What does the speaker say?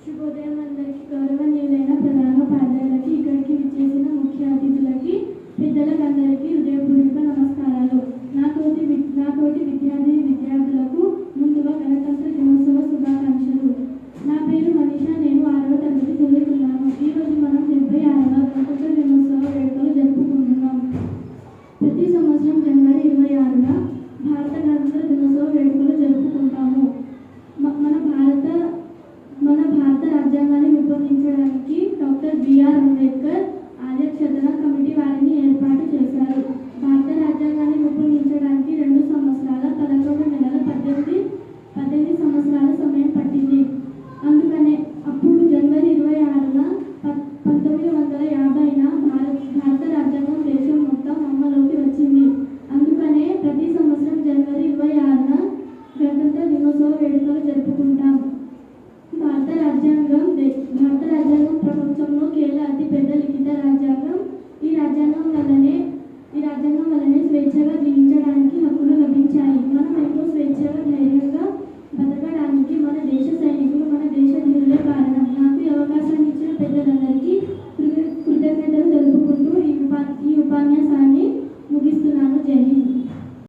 శుభోదయం అందరికీ. గౌరవనీయులైన ప్రధాన ఉపాధ్యాయులకి, ఇక్కడికి విచ్చేసిన ముఖ్య అతిథులకి, పెద్దలకందరికీ హృదయపూర్వక నమస్కారాలు. నాతోటి విద్యార్థులకు ముందుగా గణతంత్ర దినోత్సవ శుభాకాంక్షలు. నా పేరు మనీషా. నేను 6వ తరగతి చదువుతున్నాను. ఈరోజు మనం 76వ గణతంత్ర దినోత్సవ వేడుకలు జరుపుకుంటున్నాం. ప్రతి సంవత్సరం జనవరి 26న భారత గణతంత్ర దినోత్సవ వేడుకలు జరుపుకుంటాము. మన భారత రాజ్యాంగాన్ని రూపొందించడానికి డాక్టర్ బిఆర్ అంబేద్కర్ అధ్యక్షతన కమిటీ వారిని ఏర్పాటు చేశారు. భారత రాజ్యాంగాన్ని రూపొందించడానికి 2 సంవత్సరాల 11 నెలల 18 సంవత్సరాల సమయం పట్టింది. అందుకనే అప్పుడు జనవరి 26న 1950న భారత రాజ్యాంగం దేశం మొత్తం అమలులోకి వచ్చింది. అందుకనే ప్రతి సంవత్సరం జనవరి 26న గణతంత్ర దినోత్సవ వేడుకలు జరుపుకుంటాం. భారత రాజ్యాంగం ప్రపంచంలో కేవలం అతిపెద్ద లిఖిత రాజ్యాంగం.